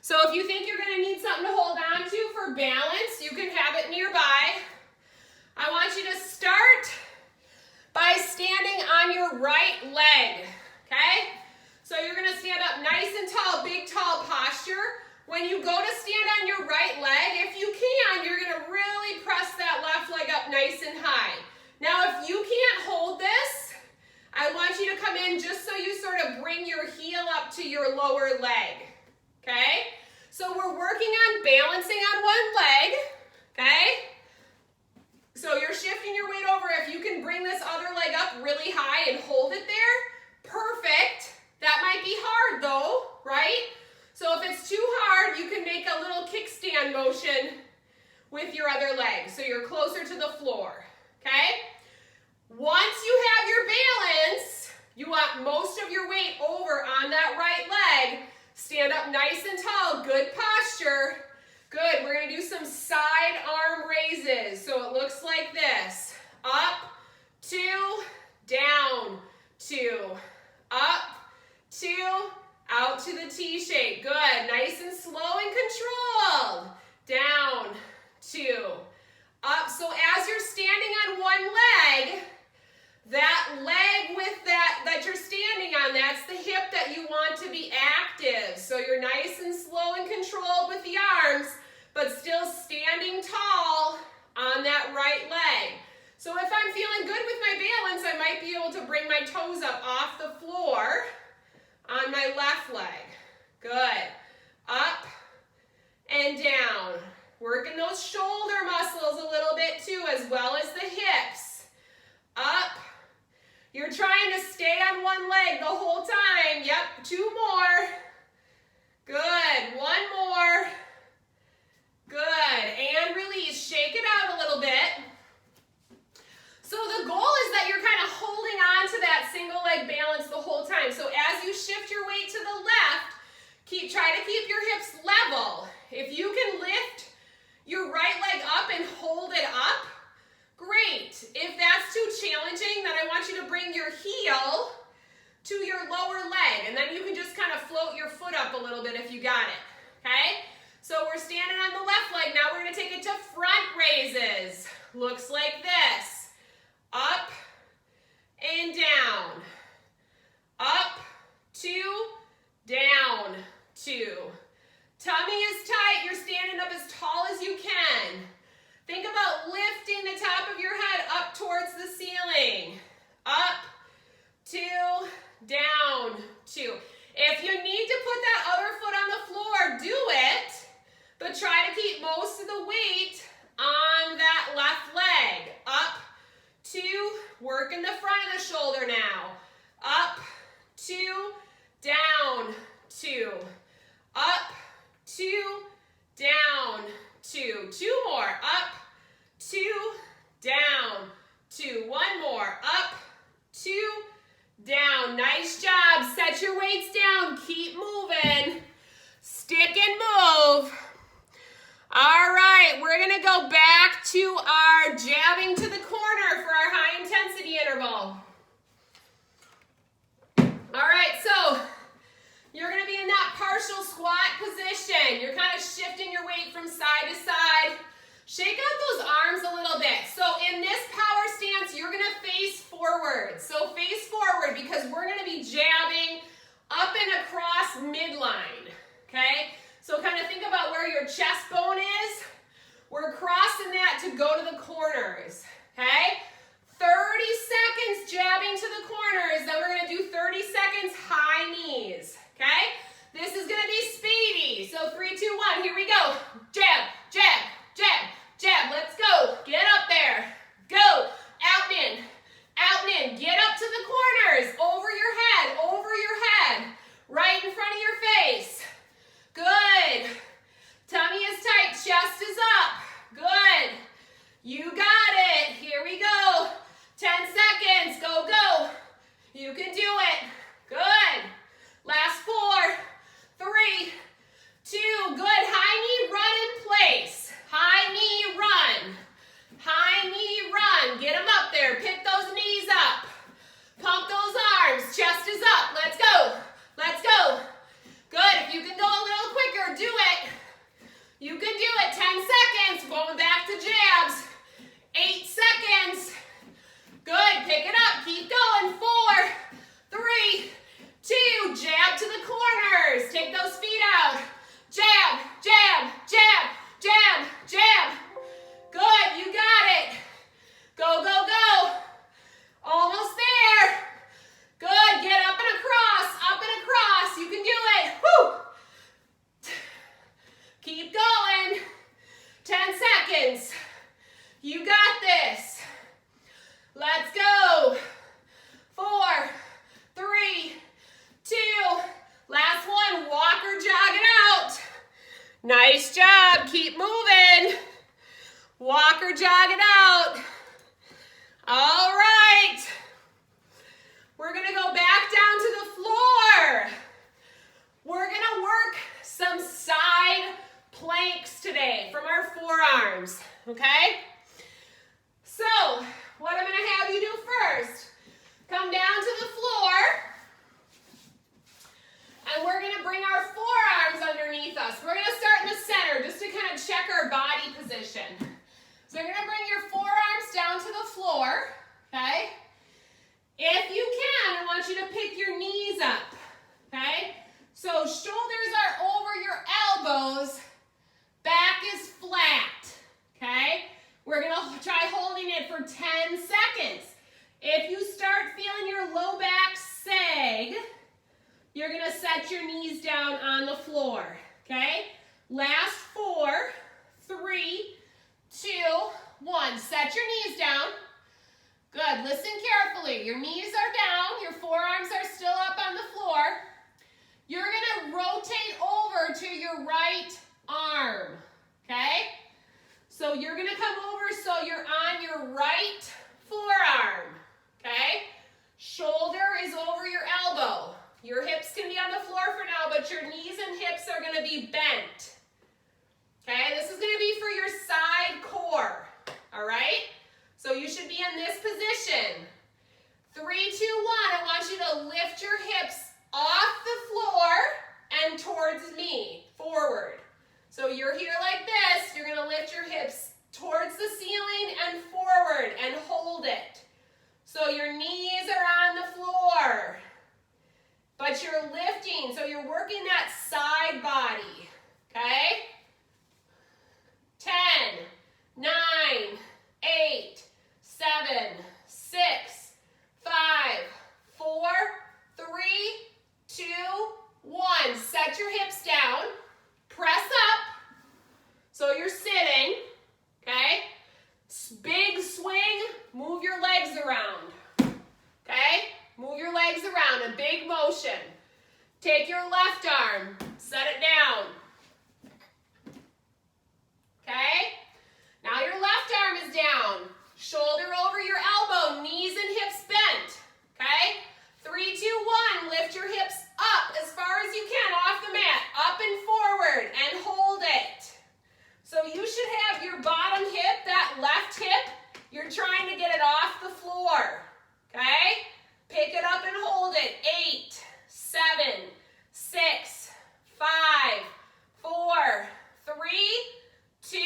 So if you think you're going to need something to hold on to for balance, you can have it nearby. I want you to start by standing on your right leg, okay? So you're going to stand up nice and tall, big tall posture. When you go to stand on your right leg, if you can, you're going to really press that left leg up nice and high. Now if you can't hold this, I want you to come in just so you sort of bring your heel up to your lower leg, okay? So we're working on balancing on one leg, okay? So you're shifting your weight over. If you can bring this other leg up really high and hold it there, perfect. That might be hard though, right? So if it's too hard, you can make a little kickstand motion with your other leg. So you're closer to the floor, okay? Once you have your balance, you want most of your weight over on that right leg. Stand up nice and tall, good posture. Good, we're gonna do some side arm raises. So it looks like this. Up, 2, down, 2. Up, 2, out to the T shape. Good, nice and slow and controlled. Down, 2. Up, so as you're standing on one leg, that leg with that you're standing on, that's the hip that you want to be active. So you're nice and slow and controlled with the arms, but still standing tall on that right leg. So if I'm feeling good with my balance, I might be able to bring my toes up off the floor on my left leg. Good. Up and down. Working those shoulder muscles a little bit too, as well as the hips. Up. You're trying to stay on one leg the whole time. Yep, 2 more. Good, 1 more. Good, and release. Shake it out a little bit. So the goal is that you're kind of holding on to that single leg balance the whole time. So as you shift your weight to the left, try to keep your hips level. If you can lift your right leg up and hold it up, great. If that's too challenging, then I want you to bring your heel to your lower leg, and then you can just kind of float your foot up a little bit if you got it, okay? So we're standing on the left leg. Now we're going to take it to front raises. Looks like this. Up and down. Up, 2, down, 2. Tummy is tight. You're standing up as tall as you can. Think about lifting the top of your head up towards the ceiling. Up, 2, down, 2. If you need to put that other foot on the floor, do it, but try to keep most of the weight on that left leg. Up, 2, working the front of the shoulder now. Up, 2, down, 2. Up, 2, down, 2. 2 more. Up, 2, down, 2. 1 more. Up, 2, down. Nice job. Set your weights down. Keep moving. Stick and move. All right, we're going to go back to our jabbing to the corner for our high intensity interval. All right, so you're going to be in that partial squat position. You're kind of shifting your weight from side to side. Shake out those arms a little bit. So in this power stance, you're going to face forward. So face forward because we're going to be jabbing up and across midline, okay? So kind of think about where your chest bone is. We're crossing that to go to the corners, okay? 30 seconds jabbing to the corners, then we're going to do 30 seconds high knees, okay? This is going to be speedy. So 3, 2, 1, here we go. Jab, jab, jab, jab. Let's go. Get up there. Go. Out and in. Out and in. Get up to the corners. Over your head, right in front of your face. Good. Tummy is tight. Chest is up. Good. You got it. Here we go. 10 seconds. Go, go. You can do it. Good. Last 4, 3, 2. Good. High knee run in place. Nice job. Keep moving. Walk or jog it out. All right. We're going to go back down to the floor. We're going to work some side planks today from our forearms, okay? So, what I'm going to have you do first, come down to the floor, and we're going to bring our forearms underneath us. We're going to start in the center just to kind of check our body position. So you're going to bring your forearms down to the floor, okay? If you can, I want you to pick your knees up, okay? So shoulders are over your elbows, back is flat, okay? We're going to try holding it for 10 seconds. If you start feeling your low back sag, you're going to set your knees down on the floor, okay? Last 4, 3, 2, 1. Set your knees down. Good. Listen carefully. Your knees are down. Your forearms are still up on the floor. You're going to rotate over to your right arm, okay? So you're going to come over so you're on your right forearm, okay? Shoulder is over your elbow. Your hips can be on the floor for now, but your knees and hips are going to be bent. Okay, this is going to be for your side core, all right? So you should be in this position. 3, 2, 1, I want you to lift your hips off the floor and towards me, forward. So you're here like this, you're going to lift your hips towards the ceiling and forward and hold it. So your knees are on the floor. But you're lifting, so you're working that side body, okay? 10, 9, 8, 7, 6, 5, 4, 3, 2, 1. Set your hips down, press up, so you're sitting, okay? Big swing, move your legs around, okay? Move your legs around, a big motion. Take your left arm, set it down. Okay? Now your left arm is down. Shoulder over your elbow, knees and hips bent. Okay? 3, 2, 1, lift your hips up as far as you can off the mat. Up and forward and hold it. So you should have your bottom hip, that left hip, you're trying to get it off the floor. Okay? Pick it up and hold it. 8, 7, 6, 5, 4, 3, 2,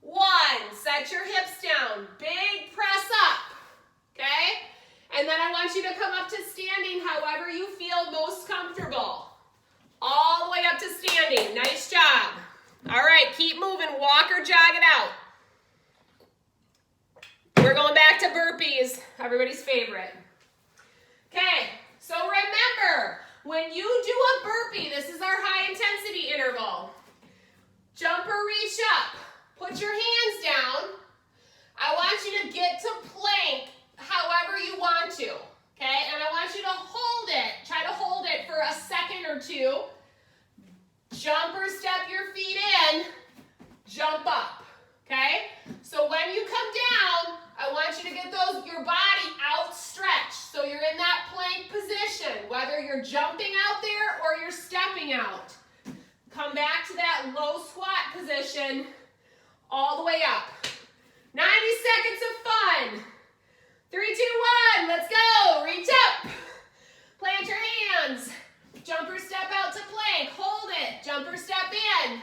1. Set your hips down. Big press up. Okay? And then I want you to come up to standing however you feel most comfortable. All the way up to standing. Nice job. All right, keep moving. Walk or jog it out. We're going back to burpees. Everybody's favorite. Okay, so remember, when you do a burpee, this is our high intensity interval. Jump or reach up. Put your hands down. I want you to get to plank however you want to, okay? And I want you to hold it. Try to hold it for a second or two. Jump or step your feet in. Jump up, okay? So when you come down, I want you to get your body outstretched. So you're in that plank position, whether you're jumping out there or you're stepping out. Come back to that low squat position all the way up. 90 seconds of fun. 3, 2, 1, let's go. Reach up. Plant your hands. Jumper step out to plank. Hold it. Jumper step in.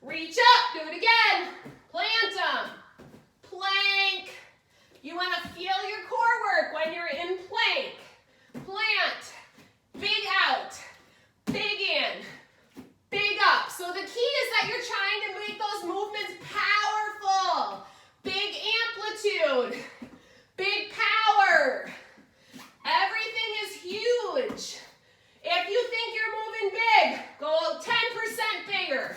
Reach up. Do it again. Plant them. Plank. You want to feel your core work when you're in plank. Plant. Big out. Big in. Big up. So the key is that you're trying to make those movements powerful. Big amplitude. Big power. Everything is huge. If you think you're moving big, go 10% bigger.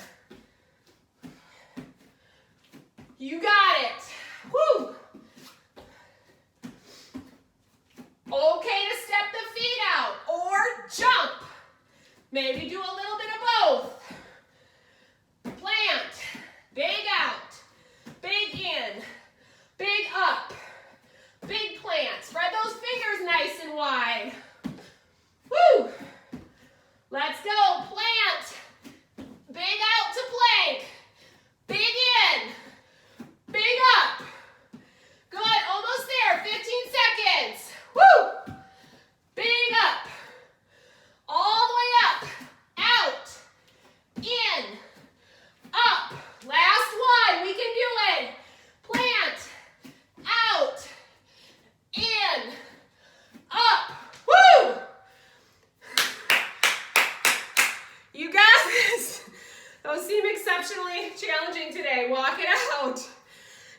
Those seem exceptionally challenging today. Walk it out.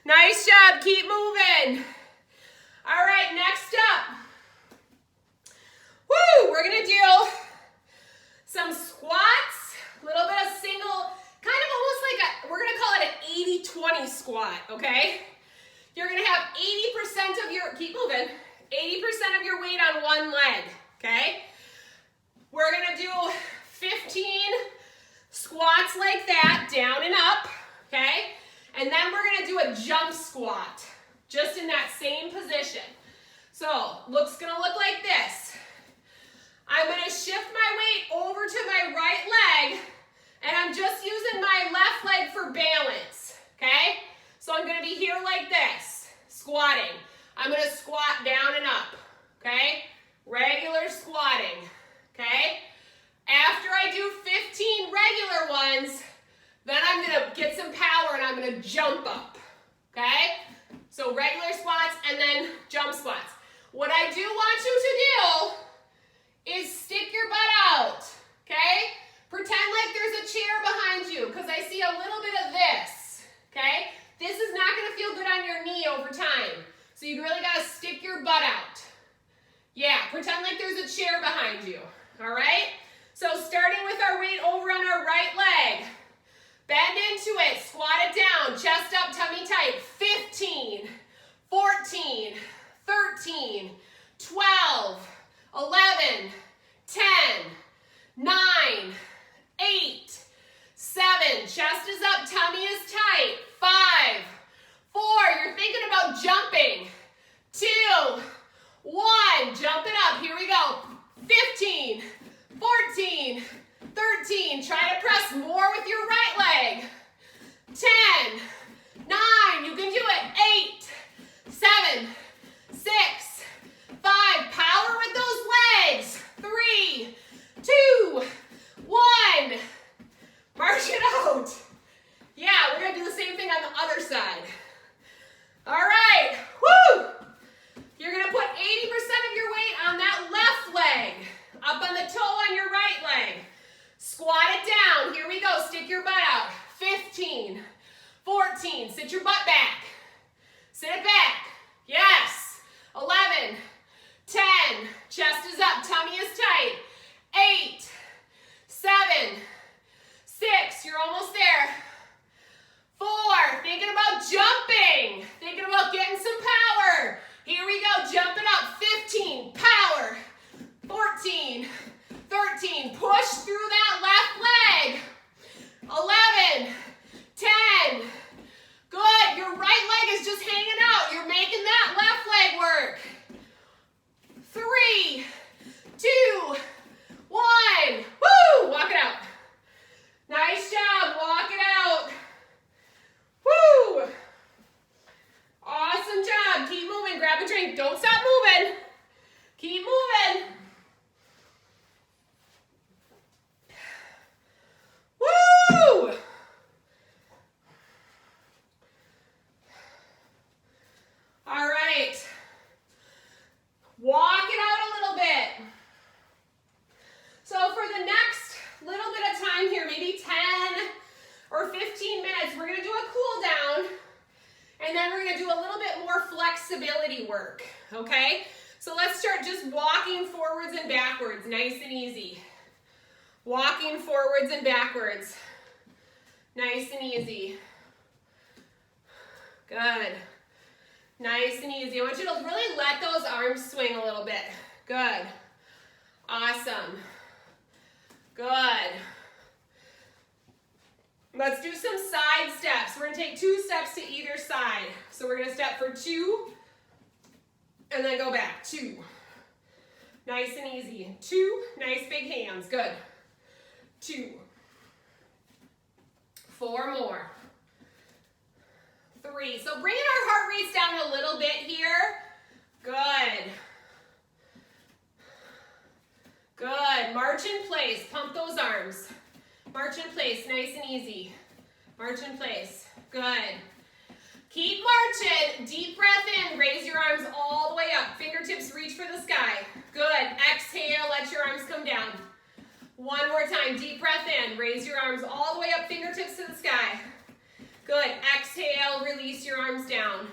Nice job. Keep moving. All right, next up. Woo! We're going to do some squats, a little bit of single, kind of almost like we're going to call it an 80-20 squat, okay? You're going to have 80% of your, keep moving, 80% of your weight on one leg, okay? We're going to do 15 squats like that, down and up, okay? And then we're going to do a jump squat, just in that same position. So, looks going to look like this. I'm going to shift my weight over to my right leg, and I'm just using my left leg for balance, okay? So I'm going to be here like this, squatting. I'm going to squat down and up, okay? Regular squatting, okay? After I do 15 regular ones, then I'm going to get some power and I'm going to jump up, okay? So regular squats and then jump squats. What I do want you to do is stick your butt out, okay? Pretend like there's a chair behind you because I see a little bit of this, okay? This is not going to feel good on your knee over time. So you really got to stick your butt out. Yeah, pretend like there's a chair behind you, all right? So starting with our weight over on our right leg. Bend into it, squat it down, chest up, tummy tight. 15, 14, 13, 12, 11, 10, 9, 8, 7, chest is up, tummy is tight. 5, 4, you're thinking about jumping. 2, 1, jump it up, here we go. 15, 14, 13, try to press more with your right leg. 10, 9, you can do it. 8, 7, 6, 5, power with those legs. 3, 2, 1, march it out. Yeah, we're gonna do the same thing on the other side. All right, woo! You're gonna put 80% of your weight on that left leg, up on the toe on your right leg. Squat it down, here we go, stick your butt out. 15, 14, sit your butt back. Sit it back, yes. 11, 10, chest is up, tummy is tight. 8, 7, 6, you're almost there. 4, thinking about jumping, thinking about getting some power. Here we go, jump it up. 15, power. 14, 13, push through that left leg. 11, 10, good. Your right leg is just hanging out. You're making that left leg work. 3, 2, 1, woo, walk it out. Nice job, walk it out. Woo! Awesome job. Keep moving. Grab a drink. Don't stop moving. Keep moving. Woo! All right. Walk it out a little bit. So for the next little bit of time here, maybe 10 or 15 minutes, we're going to do a cool down. And then we're going to do a little bit more flexibility work, okay? So let's start just walking forwards and backwards, nice and easy. Walking forwards and backwards, nice and easy. Good. Nice and easy. I want you to really let those arms swing a little bit. Good. Awesome. Good. Let's do some side steps. We're going to take 2 steps to either side. So we're going to step for 2 and then go back. 2. Nice and easy. 2. Nice big hands. Good. 2. 4 more. 3. So bringing our heart rates down a little bit here. Good. Good. March in place. Pump those arms. March in place, nice and easy. March in place, good. Keep marching, deep breath in, raise your arms all the way up. Fingertips reach for the sky. Good, exhale, let your arms come down. One more time, deep breath in. Raise your arms all the way up, fingertips to the sky. Good, exhale, release your arms down.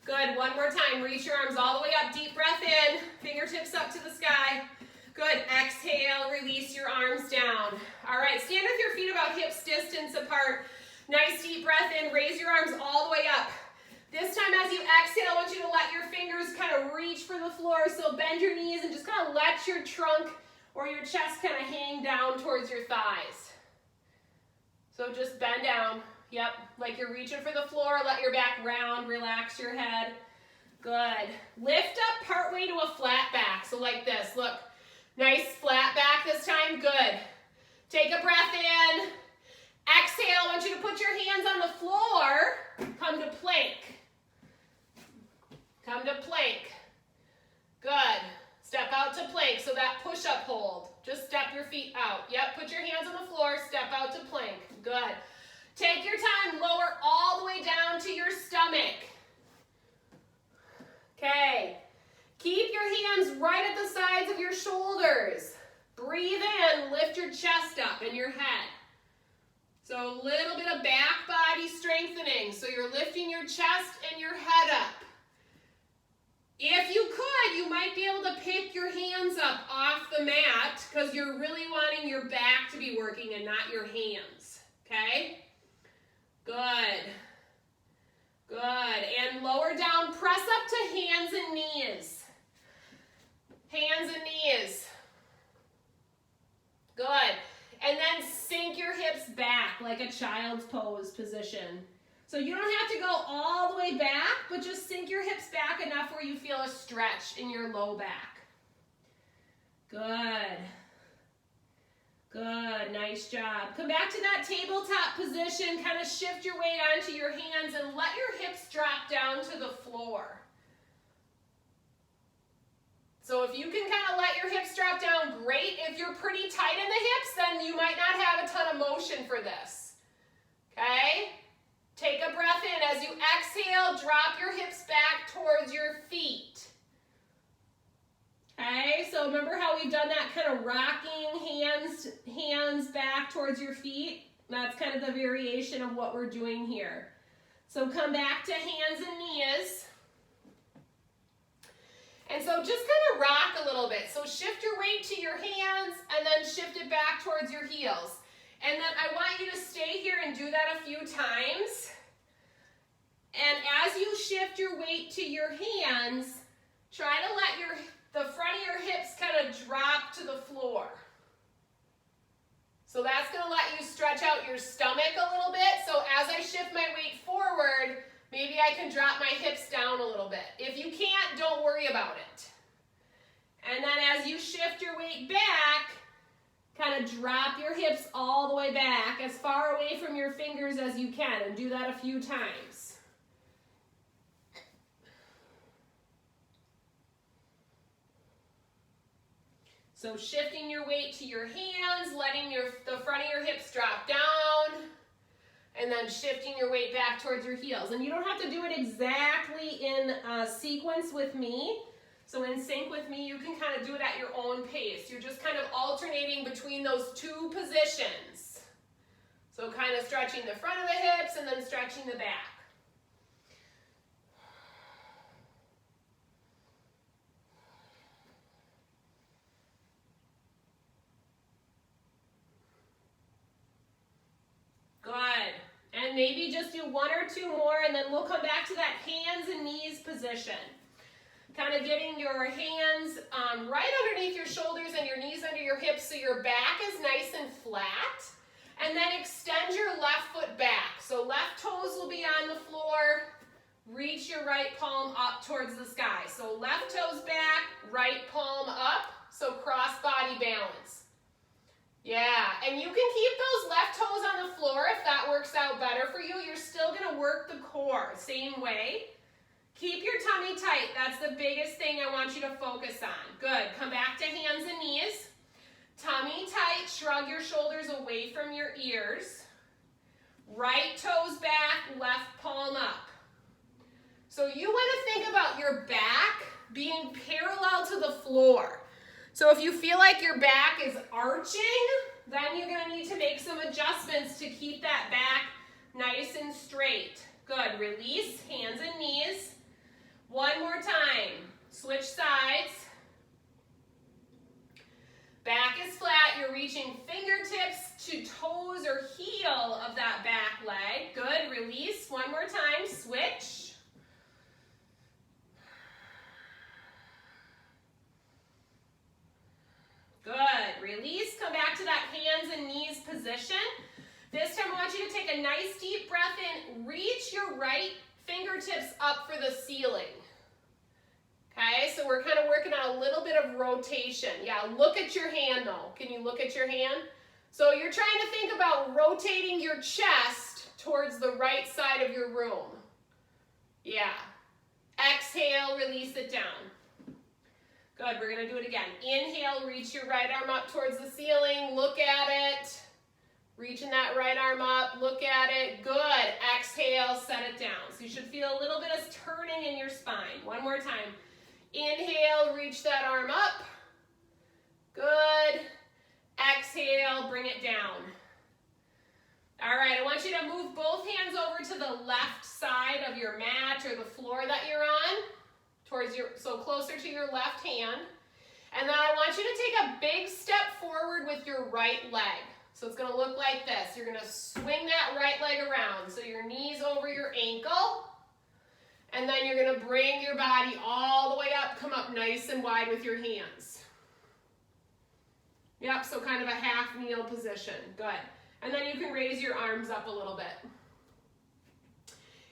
Good, one more time, reach your arms all the way up, deep breath in, fingertips up to the sky. Good, exhale, release your arms down. All right, stand with your feet about hips distance apart. Nice deep breath in, raise your arms all the way up. This time as you exhale, I want you to let your fingers kind of reach for the floor, so bend your knees and just kind of let your trunk or your chest kind of hang down towards your thighs. So just bend down. Yep, like you're reaching for the floor, let your back round, relax your head. Good. Lift up partway to a flat back, so like this, look. Nice flat back this time, good. Take a breath in. Exhale, I want you to put your hands on the floor. Come to plank. Come to plank. Good. Step out to plank, so that push-up hold. Just step your feet out. Yep, put your hands on the floor, step out to plank. Good. Take your time, lower all the way down to your stomach. Okay. Keep your hands right at the sides of your shoulders. Breathe in, lift your chest up and your head. So a little bit of back body strengthening. So you're lifting your chest and your head up. If you could, you might be able to pick your hands up off the mat because you're really wanting your back to be working and not your hands. Okay? Good. Good. And lower down, press up to hands and knees. Hands and knees. Good. And then sink your hips back like a child's pose position. So you don't have to go all the way back, but just sink your hips back enough where you feel a stretch in your low back. Good. Good, nice job. Come back to that tabletop position, kind of shift your weight onto your hands and let your hips drop down to the floor. So if you can kind of let your hips drop down, great. If you're pretty tight in the hips, then you might not have a ton of motion for this. Okay? Take a breath in. As you exhale, drop your hips back towards your feet. Okay, so remember how we've done that kind of rocking hands back towards your feet? That's kind of the variation of what we're doing here. So come back to hands and knees. And so just kind of rock a little bit. So shift your weight to your hands and then shift it back towards your heels. And then I want you to stay here and do that a few times. And as you shift your weight to your hands, try to let the front of your hips kind of drop to the floor. So that's going to let you stretch out your stomach a little bit. So as I shift my weight forward, maybe I can drop my hips down a little bit. If you can't, don't worry about it. And then as you shift your weight back, kind of drop your hips all the way back, as far away from your fingers as you can, and do that a few times. So shifting your weight to your hands, letting the front of your hips drop down, and then shifting your weight back towards your heels. And you don't have to do it exactly in sequence with me. So in sync with me, you can kind of do it at your own pace. You're just kind of alternating between those two positions. So kind of stretching the front of the hips and then stretching the back. Good. And maybe just do one or two more, and then we'll come back to that hands and knees position. Kind of getting your hands right underneath your shoulders and your knees under your hips so your back is nice and flat. And then extend your left foot back. So left toes will be on the floor. Reach your right palm up towards the sky. So left toes back, right palm up. So cross body balance. Yeah, and you can keep those left toes on the floor if that works out better for you. You're still going to work the core, same way. Keep your tummy tight. That's the biggest thing I want you to focus on. Good. Come back to hands and knees. Tummy tight. Shrug your shoulders away from your ears. Right toes back, left palm up. So you want to think about your back being parallel to the floor. So if you feel like your back is arching, then you're gonna need to make some adjustments to keep that back nice and straight. Good, release, hands and knees. One more time, switch sides. Back is flat, you're reaching fingertips to toes or heel of that back leg. Good, release, one more time, switch. Good, release, come back to that hands and knees position. This time I want you to take a nice deep breath in, reach your right fingertips up for the ceiling. Okay, so we're kind of working on a little bit of rotation. Yeah, look at your hand though. Can you look at your hand? So you're trying to think about rotating your chest towards the right side of your room. Yeah. Exhale, release it down. Good, we're gonna do it again. Inhale, reach your right arm up towards the ceiling, look at it. Reaching that right arm up, look at it. Good, exhale, set it down. So you should feel a little bit of turning in your spine. One more time. Inhale, reach that arm up. Good. Exhale, bring it down. All right, I want you to move both hands over to the left side of your mat or the floor that you're on, so closer to your left hand. And then I want you to take a big step forward with your right leg. So it's gonna look like this. You're gonna swing that right leg around. So your knees over your ankle. And then you're gonna bring your body all the way up, come up nice and wide with your hands. Yep, so kind of a half kneel position, good. And then you can raise your arms up a little bit.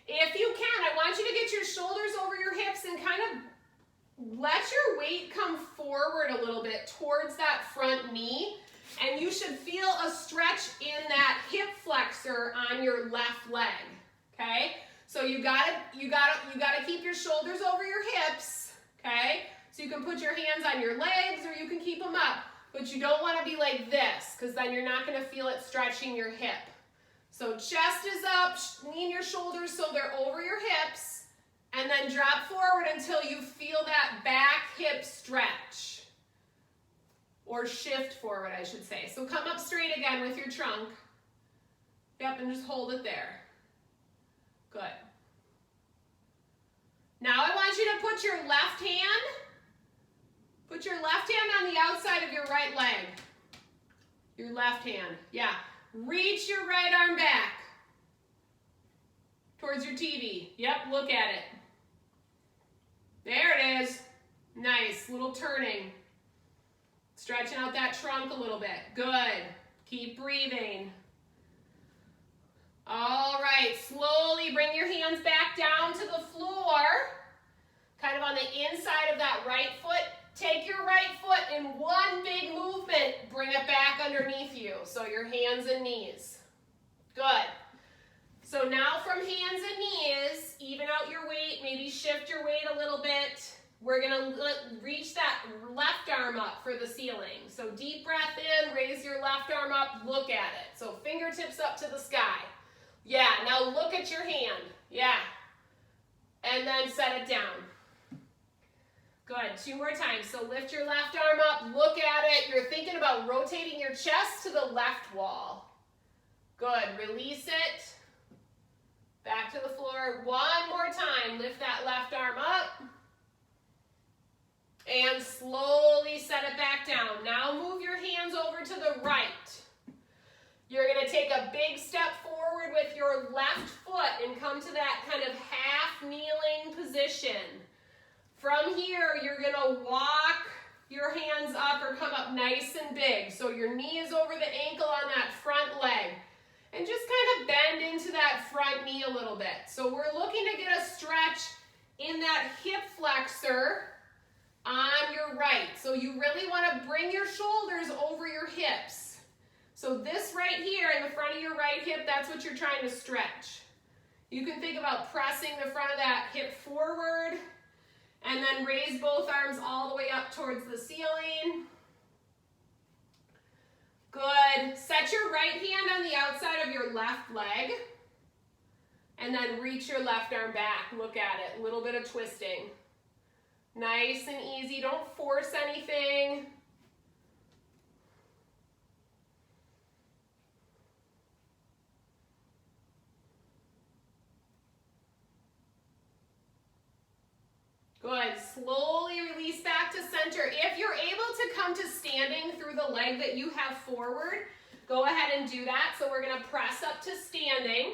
If you can, I want you to get your shoulders over your hips and kind of let your weight come forward a little bit towards that front knee. And you should feel a stretch in that hip flexor on your left leg, okay? So you gotta keep your shoulders over your hips, okay? So you can put your hands on your legs or you can keep them up, but you don't wanna be like this because then you're not gonna feel it stretching your hip. So chest is up, lean your shoulders so they're over your hips, and then drop forward until you feel that back hip stretch. Or shift forward, I should say. So come up straight again with your trunk. Yep, and just hold it there. Good. Now I want you to put your left hand on the outside of your right leg. Your left hand, yeah. Reach your right arm back towards your TV. Yep, look at it. There it is. Nice, little turning. Stretching out that trunk a little bit. Good. Keep breathing. All right, slowly bring your hands back down to the floor. Kind of on the inside of that right foot. Take your right foot in one big movement. Bring it back underneath you. So your hands and knees. Good. So now from hands and knees, even out your weight, maybe shift your weight a little bit. We're gonna reach that left arm up for the ceiling. So deep breath in, raise your left arm up, look at it. So fingertips up to the sky. Yeah, now look at your hand. Yeah. And then set it down. Good, 2 more times. So lift your left arm up, look at it. You're thinking about rotating your chest to the left wall. Good, release it. Back to the floor. One more time, lift that left arm up. And slowly set it back down. Now move your hands over to the right. You're gonna take a big step forward with your left foot and come to that kind of half kneeling position. From here, you're gonna walk your hands up or come up nice and big. So your knee is over the ankle on that front leg. And just kind of bend into that front knee a little bit. So we're looking to get a stretch in that hip flexor on your right. So you really want to bring your shoulders over your hips. So this right here in the front of your right hip, that's what you're trying to stretch. You can think about pressing the front of that hip forward and then raise both arms all the way up towards the ceiling. Good. Set your right hand on the outside of your left leg and then reach your left arm back. Look at it. A little bit of twisting. Nice and easy. Don't force anything. Good. Slowly release back to center. If you're able to come to standing through the leg that you have forward, go ahead and do that. So we're going to press up to standing.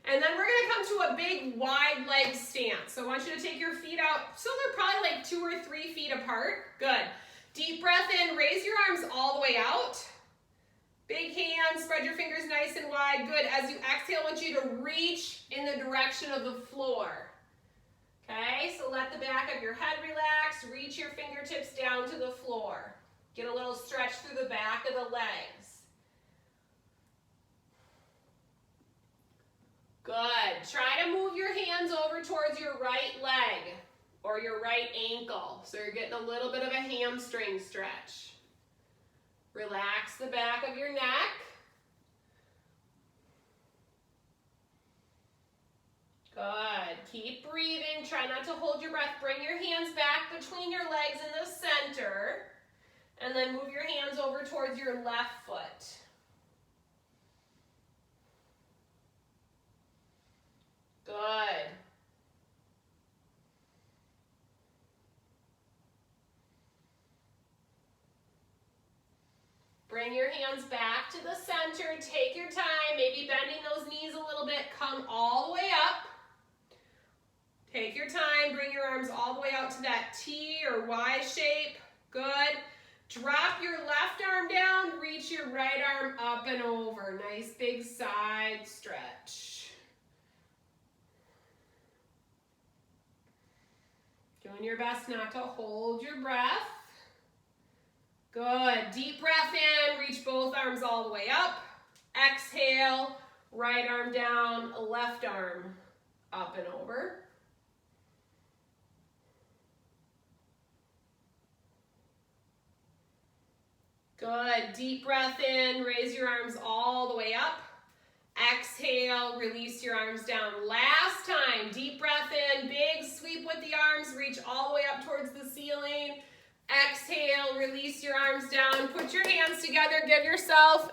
And then we're going to come to a big wide leg stance. So I want you to take your feet out. So they're probably like 2 or 3 feet apart. Good. Deep breath in. Raise your arms all the way out. Big hands. Spread your fingers nice and wide. Good. As you exhale, I want you to reach in the direction of the floor. Okay, so let the back of your head relax. Reach your fingertips down to the floor. Get a little stretch through the back of the legs. Good. Try to move your hands over towards your right leg or your right ankle. So you're getting a little bit of a hamstring stretch. Relax the back of your neck. Good. Keep breathing. Try not to hold your breath. Bring your hands back between your legs in the center. And then move your hands over towards your left foot. Good. Bring your hands back to the center. Take your time. Maybe bending those knees a little bit. Come all the way up. Take your time, bring your arms all the way out to that T or Y shape. Good. Drop your left arm down, reach your right arm up and over. Nice big side stretch. Doing your best not to hold your breath. Good. Deep breath in, reach both arms all the way up. Exhale, right arm down, left arm up and over. Good. Deep breath in, raise your arms all the way up. Exhale, release your arms down. Last time, deep breath in, big sweep with the arms, reach all the way up towards the ceiling. Exhale, release your arms down. Put your hands together, give yourself